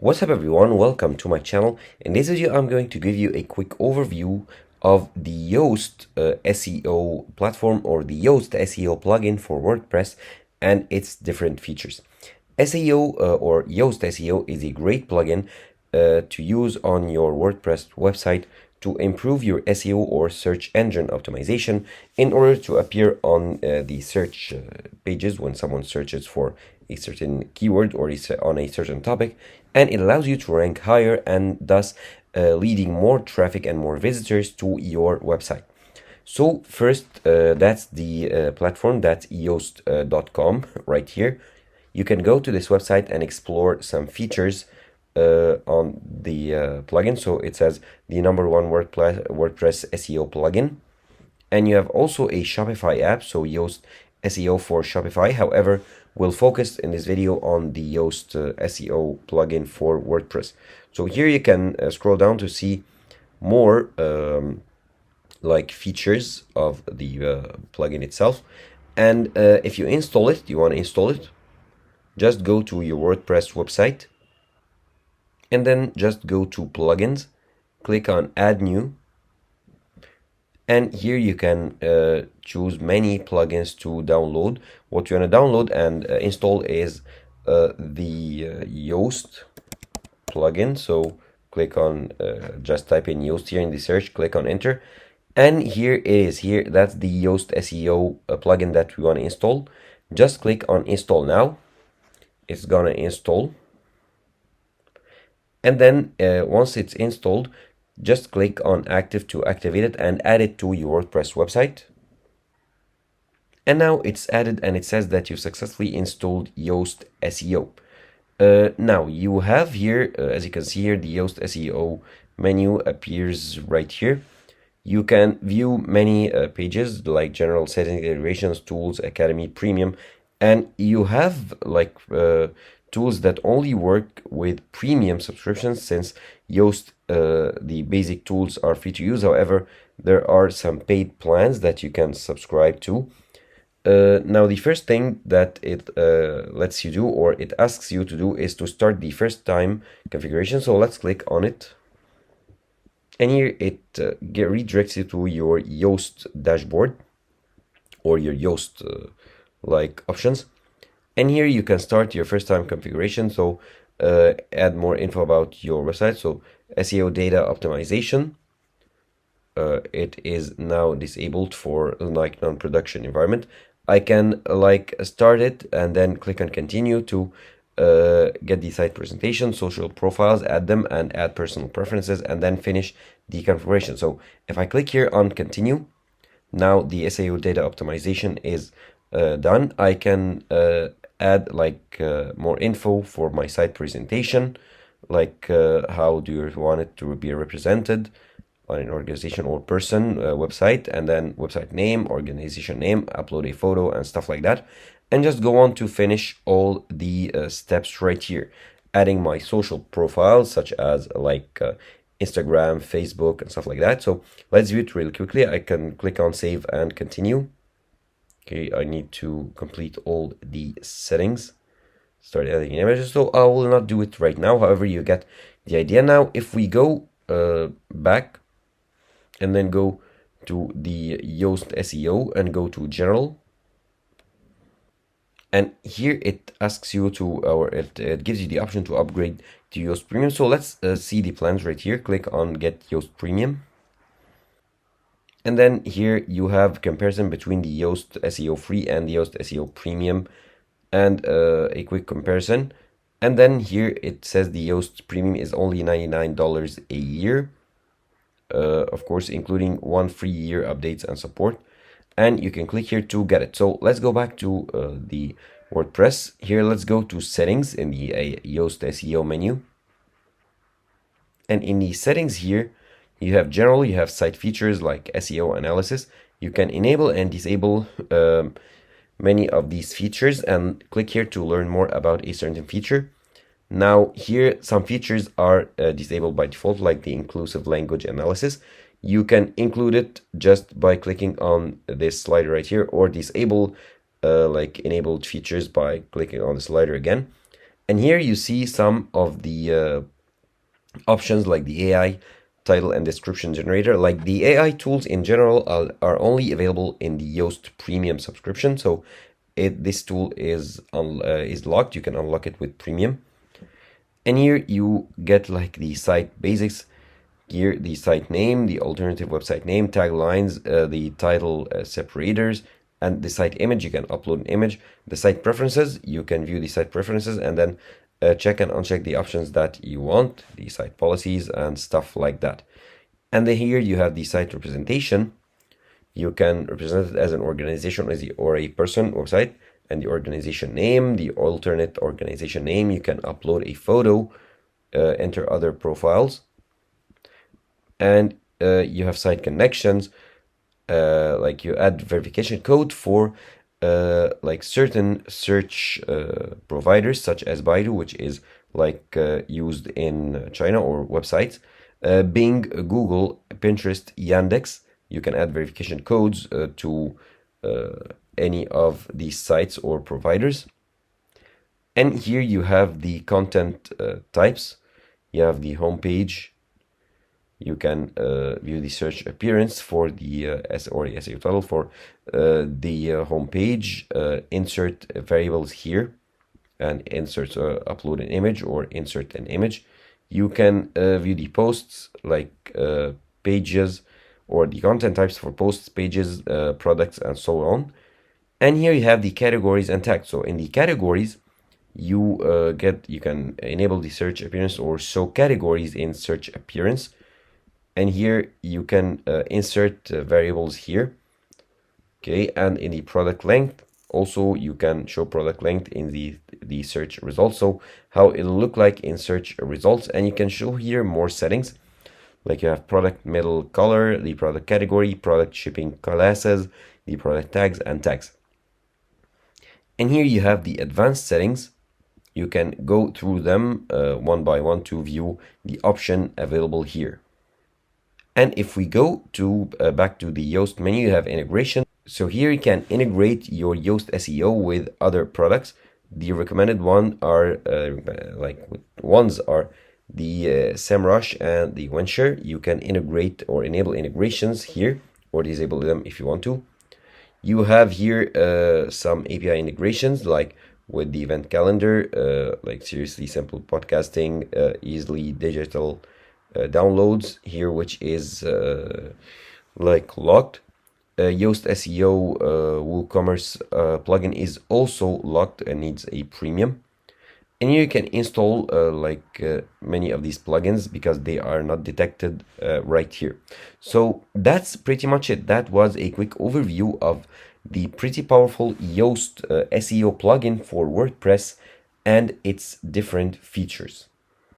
What's up everyone, welcome to my channel. In this video I'm going to give you a quick overview of the Yoast SEO platform, or the Yoast SEO plugin for WordPress and its different features. SEO or Yoast SEO is a great plugin to use on your WordPress website to improve your SEO or search engine optimization in order to appear on the search pages when someone searches for a certain keyword or on a certain topic, and it allows you to rank higher and thus leading more traffic and more visitors to your website. So first, that's the platform, that's yoast.com right here. You can go to this website and explore some features on the plugin. So it says the #1 WordPress SEO plugin, and you have also a Shopify app, so Yoast SEO for Shopify. However, we'll focus in this video on the Yoast SEO plugin for WordPress. So here you can scroll down to see more like features of the plugin itself. And if you install it, you want to install it, just go to your WordPress website and then just go to plugins, click on add new, and here you can choose many plugins to download. What you want to download and install is the Yoast plugin. So click on, just type in Yoast here in the search, click on enter, and here it is. Here, that's the Yoast SEO plugin that we want to install. Just click on install now. It's gonna install, and then once it's installed, just click on active to activate it and add it to your WordPress website. And now it's added and it says that you successfully installed Yoast SEO. Now you have here, as you can see here, the Yoast SEO menu appears right here. You can view many pages like general settings, iterations, tools, academy, premium, and you have like tools that only work with premium subscriptions, since Yoast, the basic tools are free to use. However, there are some paid plans that you can subscribe to. Now, the first thing that it lets you do, or it asks you to do, is to start the first time configuration. So let's click on it. And here it redirects you to your Yoast dashboard or your Yoast like options. And here you can start your first time configuration. So add more info about your website. So SEO data optimization. It is now disabled for like non-production environment. I can like start it and then click on continue to get the site presentation, social profiles, add them, and add personal preferences, and then finish the configuration. So if I click here on continue, now the SEO data optimization is done. I can add like more info for my site presentation, like how do you want it to be represented on an organization or person website, and then website name, organization name, upload a photo and stuff like that, and just go on to finish all the steps right here, adding my social profiles such as like Instagram, Facebook, and stuff like that. So let's view it really quickly. I can click on save and continue. Okay, I need to complete all the settings, start adding images, so I will not do it right now. However, you get the idea. Now if we go back and then go to the Yoast SEO and go to general, and here it asks you to, or it gives you the option to upgrade to Yoast Premium. So let's see the plans right here. Click on get Yoast Premium. And then here you have comparison between the Yoast SEO Free and the Yoast SEO Premium, and a quick comparison. And then here it says the Yoast Premium is only $99 a year, of course, including 1 free year updates and support. And you can click here to get it. So let's go back to the WordPress. Here, let's go to settings in the Yoast SEO menu. And in the settings here, you have general, you have site features like SEO analysis. You can enable and disable many of these features, and click here to learn more about a certain feature. Now here, some features are disabled by default, like the inclusive language analysis. You can include it just by clicking on this slider right here, or disable like enabled features by clicking on the slider again. And here you see some of the options like the AI title and description generator. Like the AI tools in general are only available in the Yoast premium subscription. So this tool is locked. You can unlock it with premium. And here you get like the site basics. Here the site name, the alternative website name, taglines, the title separators, and the site image. You can upload an image. The site preferences, you can view the site preferences and then check and uncheck the options that you want, the site policies and stuff like that. And then here you have the site representation. You can represent it as an organization or a person website, and the organization name, the alternate organization name. You can upload a photo, enter other profiles, and you have site connections. Like you add verification code for like certain search providers such as Baidu, which is like used in China, or websites. Bing, Google, Pinterest, Yandex. You can add verification codes to any of these sites or providers. And here you have the content types. You have the homepage. You can view the search appearance for the SEO title for the homepage. Insert variables here, and insert upload an image or insert an image. You can view the posts, like pages, or the content types for posts, pages, products, and so on. And here you have the categories and tags. So in the categories, you can enable the search appearance or show categories in search appearance. And here you can insert variables here. Okay, and in the product length, also you can show product length in the search results. So how it'll look like in search results, and you can show here more settings. Like you have product middle color, the product category, product shipping classes, the product tags, and tags. And here you have the advanced settings. You can go through them one by one to view the option available here. And if we go to back to the Yoast menu, you have integration. So here you can integrate your Yoast SEO with other products. The recommended ones are the SEMrush and the Wensher. You can integrate or enable integrations here, or disable them if you want to. You have here some API integrations, like with the event calendar, like Seriously Simple Podcasting, Easily Digital downloads here, which is like locked. Yoast SEO WooCommerce plugin is also locked and needs a premium. And you can install many of these plugins because they are not detected right here. So that's pretty much it. That was a quick overview of the pretty powerful Yoast SEO plugin for WordPress and its different features.